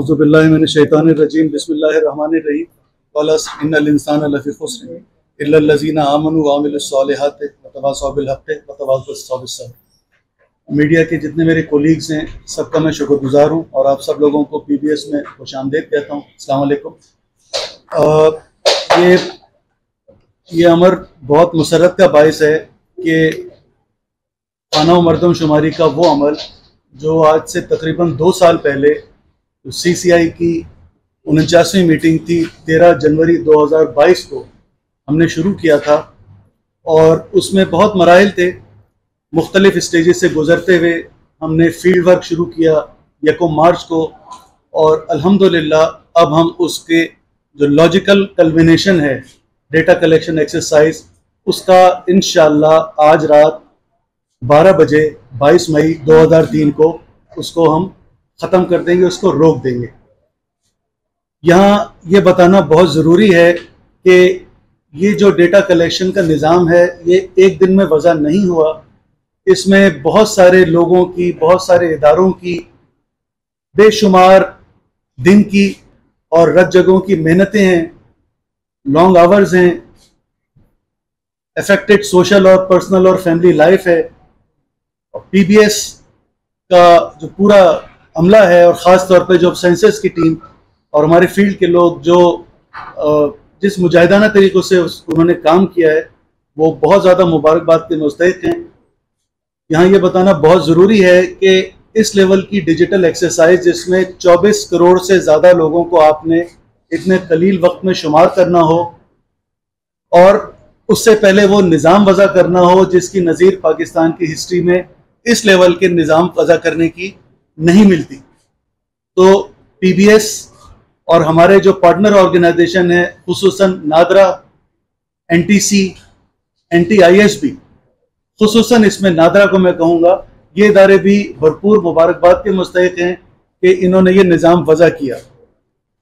औज़ुबिल्लाहि मिनश्शैतानिर्रजीम बिस्मिल्लाहिर्रहमानिर्रहीम वलस इन्नल इंसाना लफ़ी खुस्र इल्लल लज़ीना आमनु व अमिलुस्सॉलिहात व तवासौ बिल हक़्क़ि व तवासौ बिस सब्र। मीडिया के जितने मेरे कोलीग्स हैं सबका मैं शुक्रगुजार हूँ और आप सब लोगों को PBS में खुशामदीद कहता हूँ। अस्सलाम वालेकुम। ये अमर बहुत मुसर्रत का बाइस है कि खाना व मरदमशुमारी का वो अमल जो आज से तकरीबन 2 साल पहले CCI की 49वीं मीटिंग थी 13 जनवरी 2022 को हमने शुरू किया था और उसमें बहुत मराहिल थे। मुख्तलिफ स्टेजेस से गुजरते हुए हमने फील्ड वर्क शुरू किया 1 मार्च को और अल्हम्दुलिल्लाह अब हम उसके जो लॉजिकल कल्मिनेशन है डेटा कलेक्शन एक्सरसाइज उसका इंशाअल्लाह आज रात 12 बजे 22 मई 2003 को उसको हम ख़त्म कर देंगे, उसको रोक देंगे। यहाँ ये बताना बहुत ज़रूरी है कि ये जो डेटा कलेक्शन का निज़ाम है ये एक दिन में वज़ा नहीं हुआ। इसमें बहुत सारे लोगों की, बहुत सारे इदारों की बेशुमार दिन की और रात जगहों की मेहनतें हैं, लॉन्ग आवर्स हैं, अफेक्टेड सोशल और पर्सनल और फैमिली लाइफ है। और PBS का जो पूरा अमला है और ख़ास तौर पे जो सेंसस की टीम और हमारे फील्ड के लोग जो जिस मुजाहिदाना तरीक़ों से उन्होंने काम किया है वो बहुत ज़्यादा मुबारकबाद के मुस्तहिक़ हैं। यहाँ ये बताना बहुत ज़रूरी है कि इस लेवल की डिजिटल एक्सरसाइज जिसमें 24 करोड़ से ज़्यादा लोगों को आपने इतने कलील वक्त में शुमार करना हो और उससे पहले वो निज़ाम वज़ा करना हो जिसकी नज़ीर पाकिस्तान की हिस्ट्री में इस लेवल के निज़ाम वज़ा करने की नहीं मिलती। तो PBS और हमारे जो पार्टनर ऑर्गेनाइजेशन है खुसूसन नादरा, NTC, NTISB, खुसूसन इसमें नादरा को मैं कहूँगा, ये इदारे भी भरपूर मुबारकबाद के मुस्तहिक़ हैं कि इन्होंने ये निज़ाम वज़ा किया।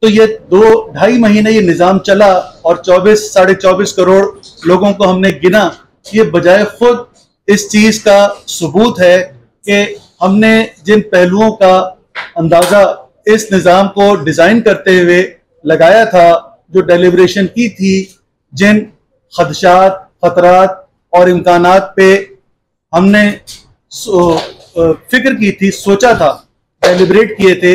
तो ये 2-2.5 महीने ये निज़ाम चला और 24-24.5 करोड़ लोगों को हमने गिना। ये बजाय खुद इस चीज़ का सबूत है कि हमने जिन पहलुओं का अंदाज़ा इस निज़ाम को डिज़ाइन करते हुए लगाया था, जो डेलिब्रेशन की थी, जिन खदशात, ख़तरात और इम्कानात पे हमने फिक्र की थी, सोचा था, डेलिब्रेट किए थे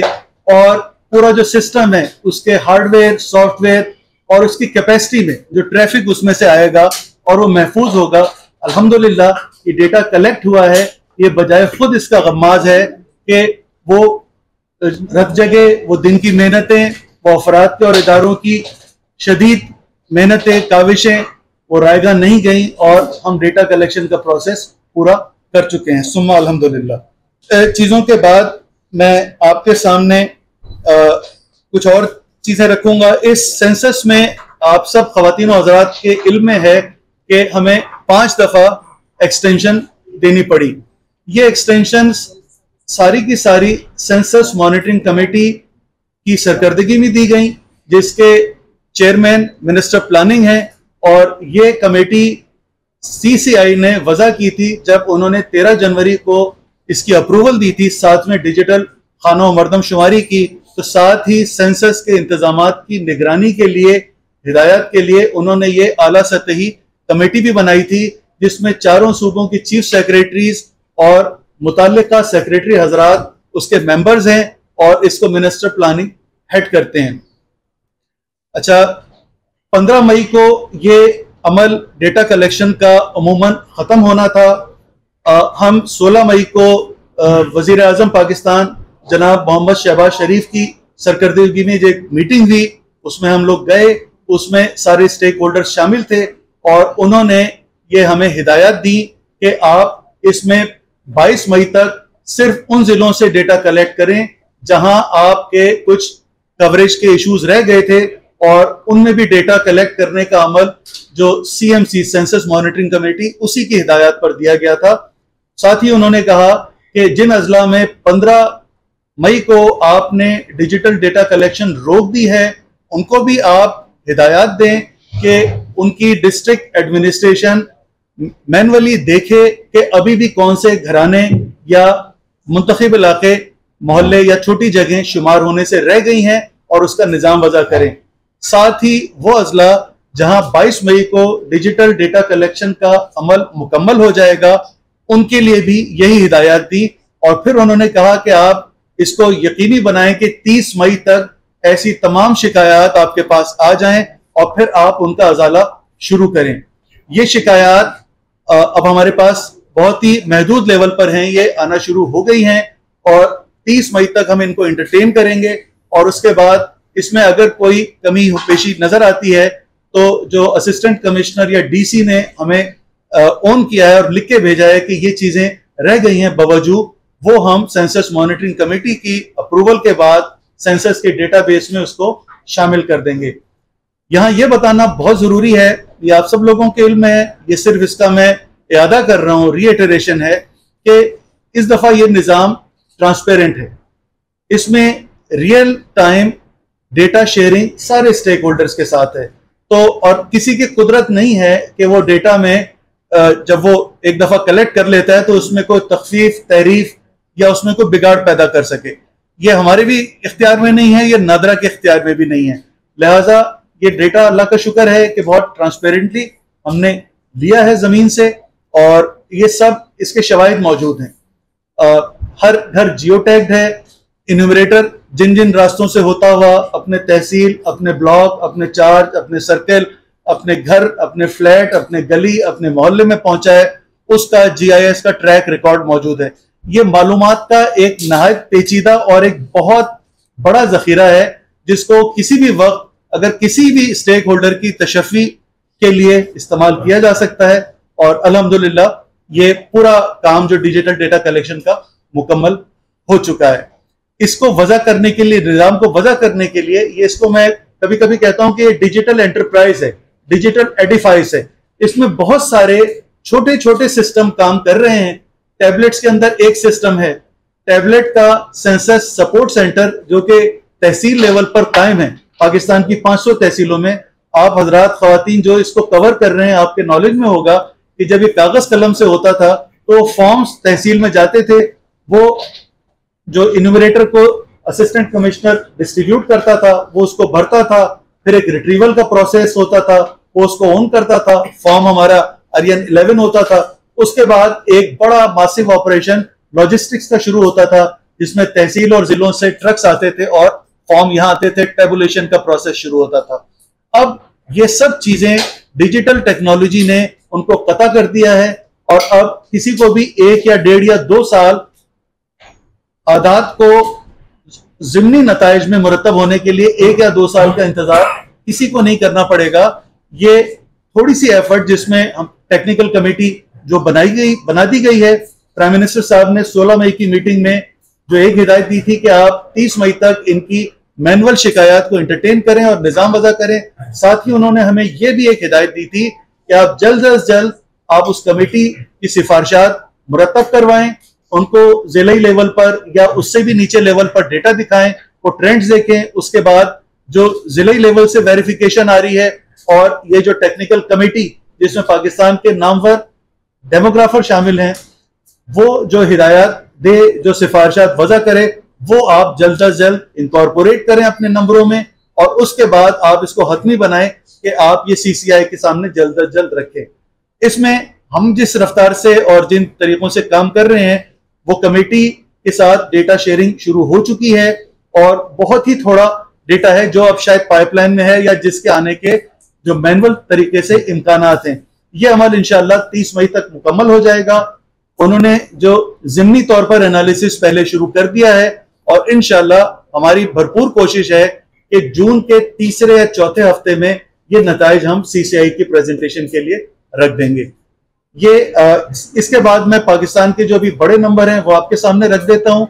और पूरा जो सिस्टम है उसके हार्डवेयर, सॉफ्टवेयर और उसकी कैपेसिटी में जो ट्रैफिक उसमें से आएगा और वो महफूज होगा। अल्हम्दुलिल्लाह ये डेटा कलेक्ट हुआ है। ये बजाय खुद इसका गम्माज है कि वो रत जगह, वो दिन की मेहनतें, वो अफराद के और इदारों की शदीद मेहनतें, काविशें वो रायगा नहीं गई और हम डेटा कलेक्शन का प्रोसेस पूरा कर चुके हैं। सुम्मा अल्हम्दुलिल्लाह। चीज़ों के बाद मैं आपके सामने कुछ और चीज़ें रखूँगा। इस सेंसस में आप सब ख़वातीन और हज़रात के इल्म में है कि हमें 5 दफ़ा एक्सटेंशन देनी पड़ी। ये एक्सटेंशंस सारी की सारी सेंसस मॉनिटरिंग कमेटी की सरकर्दगी में दी गई, जिसके चेयरमैन मिनिस्टर प्लानिंग है और ये कमेटी CCI ने वज़ा की थी जब उन्होंने 13 जनवरी को इसकी अप्रूवल दी थी, साथ में डिजिटल खाना व मरदमशुमारी की। तो साथ ही सेंसस के इंतजामात की निगरानी के लिए, हिदायत के लिए उन्होंने ये आला सतही कमेटी भी बनाई थी जिसमें 4 सूबों की चीफ सेक्रेटरीज और मुताल्लिका सेक्रेटरी हजरात उसके मेंबर्स हैं और इसको मिनिस्टर प्लानिंग हेड करते हैं। अच्छा, 15 मई को ये अमल डेटा कलेक्शन का अमूमन ख़त्म होना था। हम 16 मई को वज़ीर आज़म पाकिस्तान जनाब मोहम्मद शहबाज शरीफ की सरकर्दगी में जो एक मीटिंग हुई उसमें हम लोग गए, उसमें सारे स्टेक होल्डर्स शामिल थे और उन्होंने ये हमें हिदायत दी कि आप इसमें 22 मई तक सिर्फ उन जिलों से डेटा कलेक्ट करें जहां आपके कुछ कवरेज के इश्यूज रह गए थे और उनमें भी डेटा कलेक्ट करने का अमल जो CMC सेंसस मॉनिटरिंग कमेटी उसी की हिदायत पर दिया गया था। साथ ही उन्होंने कहा कि जिन अजला में 15 मई को आपने डिजिटल डेटा कलेक्शन रोक दी है उनको भी आप हिदायत दें कि उनकी डिस्ट्रिक्ट एडमिनिस्ट्रेशन मैनुअली देखे कि अभी भी कौन से घराने या मुंतखब इलाके मोहल्ले या छोटी जगह शुमार होने से रह गई हैं और उसका निजाम वजह करें। साथ ही वो अजला जहां 22 मई को डिजिटल डेटा कलेक्शन का अमल मुकम्मल हो जाएगा, उनके लिए भी यही हिदायत दी। और फिर उन्होंने कहा कि आप इसको यकीनी बनाएं कि 30 मई तक ऐसी तमाम शिकायत आपके पास आ जाएं और फिर आप उनका अजाला शुरू करें। ये शिकायत अब हमारे पास बहुत ही महदूद लेवल पर हैं, ये आना शुरू हो गई हैं और 30 मई तक हम इनको एंटरटेन करेंगे। और उसके बाद इसमें अगर कोई कमी पेशी नजर आती है तो जो असिस्टेंट कमिश्नर या डीसी ने हमें ऑन किया है और लिख के भेजा है कि ये चीजें रह गई हैं बावजूद, वो हम सेंसस मॉनिटरिंग कमेटी की अप्रूवल के बाद सेंसस के डेटाबेस में उसको शामिल कर देंगे। यहाँ ये बताना बहुत जरूरी है, ये आप सब लोगों के इल्म है, ये सिर्फ इसका मैं इयादा कर रहा हूँ, रीइटरेशन है कि इस दफा ये निज़ाम ट्रांसपेरेंट है। इसमें रियल टाइम डेटा शेयरिंग सारे स्टेक होल्डर्स के साथ है। तो और किसी की कुदरत नहीं है कि वो डेटा में जब वो एक दफा कलेक्ट कर लेता है तो उसमें कोई तखफीफ, तहरीफ या उसमें कोई बिगाड़ पैदा कर सके। ये हमारे भी इख्तियार में नहीं है, ये नादरा के इख्तियार में भी नहीं है। लिहाजा ये डेटा अल्लाह का शुक्र है कि बहुत ट्रांसपेरेंटली हमने लिया है जमीन से और ये सब इसके शवाहिद मौजूद हैं। हर घर जियो टैग्ड है। इन्यूमरेटर जिन जिन रास्तों से होता हुआ अपने तहसील, अपने ब्लॉक, अपने चार्ज, अपने सर्कल, अपने घर, अपने फ्लैट, अपने गली, अपने मोहल्ले में पहुंचा है, उसका GIS का ट्रैक रिकॉर्ड मौजूद है। ये मालूमात का एक नहायत पेचीदा और एक बहुत बड़ा जखीरा है जिसको किसी भी वक्त अगर किसी भी स्टेक होल्डर की तशफ़ी के लिए इस्तेमाल किया जा सकता है। और अल्हम्दुलिल्लाह ये पूरा काम जो डिजिटल डेटा कलेक्शन का मुकम्मल हो चुका है। इसको वजह करने के लिए, निज़ाम को वजह करने के लिए, ये इसको मैं कभी कभी कहता हूं कि ये डिजिटल एंटरप्राइज है, डिजिटल एडिफाइस है। इसमें बहुत सारे छोटे छोटे सिस्टम काम कर रहे हैं। टैबलेट्स के अंदर एक सिस्टम है, टैबलेट का सेंसस सपोर्ट सेंटर जो कि तहसील लेवल पर कायम है। पाकिस्तान की 500 तहसीलों में आप हजरात ख्वातीन जो इसको कवर कर रहे हैं, आपके नॉलेज में होगा कि जब ये कागज कलम से होता था तो फॉर्म्स तहसील में जाते थे, वो जो इन्यूमरेटर को असिस्टेंट कमिश्नर डिस्ट्रीब्यूट करता था, वो उसको भरता था, फिर एक रिट्रीवल का प्रोसेस होता था, वो उसको ऑन करता था, फॉर्म हमारा आर्यन 11 होता था। उसके बाद एक बड़ा मासिव ऑपरेशन लॉजिस्टिक्स का शुरू होता था जिसमें तहसील और जिलों से ट्रक्स आते थे और फॉर्म यहाँ आते थे, टेबुलेशन का प्रोसेस शुरू होता था। अब ये सब चीजें डिजिटल टेक्नोलॉजी ने उनको कता कर दिया है और अब किसी को भी 1 या 1.5 या 2 साल आदात को ज़िमनी नताइज में मुरतब होने के लिए 1 या 2 साल का इंतजार किसी को नहीं करना पड़ेगा। ये थोड़ी सी एफर्ट जिसमें हम टेक्निकल कमेटी जो बना दी गई है, प्राइम मिनिस्टर साहब ने 16 मई की मीटिंग में जो एक हिदायत दी थी कि आप 30 मई तक इनकी मैनुअल शिकायत को एंटरटेन करें और निजाम वज़ा करें। साथ ही उन्होंने हमें यह भी एक हिदायत दी थी कि आप जल्द अज जल्द आप उस कमेटी की सिफारिशात मुरतब करवाएं, उनको जिले लेवल पर या उससे भी नीचे लेवल पर डेटा दिखाएं, वो ट्रेंड्स देखें। उसके बाद जो जिले लेवल से वेरिफिकेशन आ रही है और ये जो टेक्निकल कमेटी जिसमें पाकिस्तान के नामवर डेमोग्राफर शामिल हैं, वो जो हिदायत दे, जो सिफारिशात वज़ा करे, वो आप जल्द अज जल्द इनकॉर्पोरेट करें अपने नंबरों में और उसके बाद आप इसको हतमी बनाएं कि आप ये CCI के सामने जल्द अज जल्द रखें। इसमें हम जिस रफ्तार से और जिन तरीकों से काम कर रहे हैं, वो कमेटी के साथ डेटा शेयरिंग शुरू हो चुकी है और बहुत ही थोड़ा डेटा है जो अब शायद पाइपलाइन में है या जिसके आने के जो मैनुअल तरीके से इम्कानात हैं। ये अमल इंशाअल्लाह 30 मई तक मुकम्मल हो जाएगा। उन्होंने जो ज़िमनी तौर पर एनालिसिस पहले शुरू कर दिया है और इंशाअल्लाह हमारी भरपूर कोशिश है कि जून के तीसरे या चौथे हफ्ते में ये नताइज हम CCI की प्रेजेंटेशन के लिए रख देंगे। ये इसके बाद मैं पाकिस्तान के जो भी बड़े नंबर हैं वो आपके सामने रख देता हूं,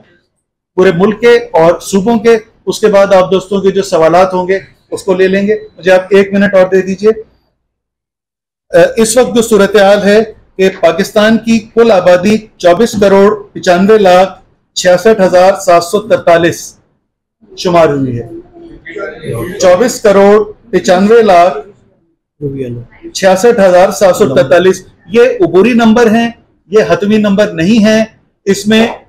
पूरे मुल्क के और सूबों के। उसके बाद आप दोस्तों के जो सवालात होंगे उसको ले लेंगे। मुझे आप 1 मिनट और दे दीजिए। इस वक्त जो सूरत हाल है कि पाकिस्तान की कुल आबादी 24,95,66,743 शुमार हुई है। 24,95,66,743 ये उबूरी नंबर हैं, ये हतमी नंबर नहीं है। इसमें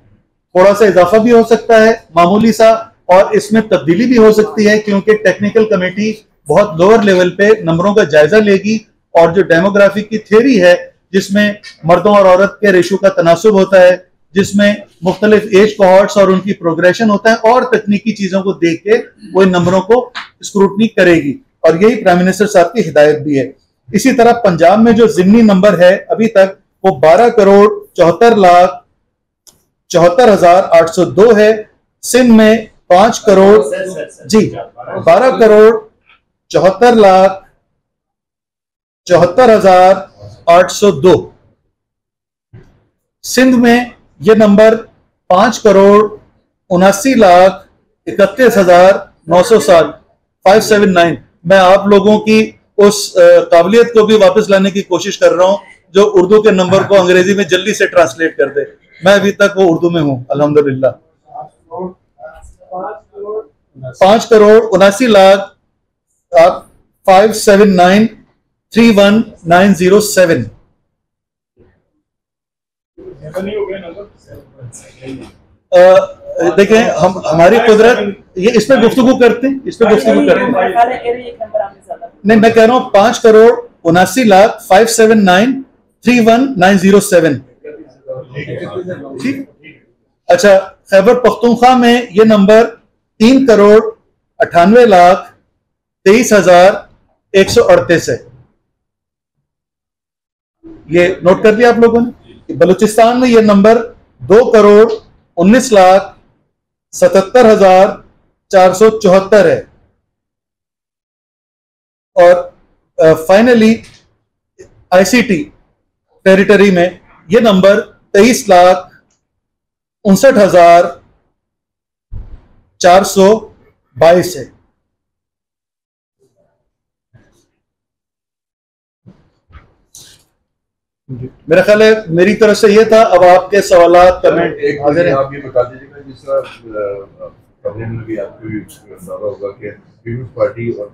थोड़ा सा इजाफा भी हो सकता है, मामूली सा, और इसमें तब्दीली भी हो सकती है, क्योंकि टेक्निकल कमेटी बहुत लोअर लेवल पे नंबरों का जायजा लेगी, और जो डेमोग्राफिक की थ्योरी है जिसमें मर्दों और औरत के रेशो का तनासुब होता है, जिसमें मुख्तलिफ एज कोहॉर्ट्स और उनकी प्रोग्रेशन होता है, और तकनीकी चीजों को देख के वो इन नंबरों को स्क्रूटनी करेगी, और यही प्राइम मिनिस्टर साहब की हिदायत भी है। इसी तरह पंजाब में जो जिमनी नंबर है अभी तक वो 12,74,74,802 है। सिंध में 5 करोड़ जी 12,74,74,802। सिंध में ये नंबर 5,79,31,907 579। मैं आप लोगों की उस काबिलियत को भी वापस लाने की कोशिश कर रहा हूं जो उर्दू के नंबर को अंग्रेजी में जल्दी से ट्रांसलेट कर दे। मैं अभी तक वो उर्दू में हूं अल्हम्दुलिल्लाह। 5,79,579,31907। देखें, हम हमारी कुदरत, ये इस पे गुफ्तगू करते हैं, इस पे गुफ्तगू करते हैं। नहीं, मैं कह रहा हूँ 5,79,579,31907। ठीक। अच्छा, खैबर पख्तूनख्वा में ये नंबर 3,98,23,138 है। ये नोट कर लिया आप लोगों ने। बलूचिस्तान में ये नंबर 2,19,77,474 है। और फाइनली आईसीटी टेरिटरी में ये नंबर 23,59,422 है। मेरा ख्याल है मेरी तरफ से ये था। अब आपके सवालात कमेंट हाजिर हैं। आप ये बता दीजिएगा, जिस तरह भी आपको होगा कि पीपल्स पार्टी और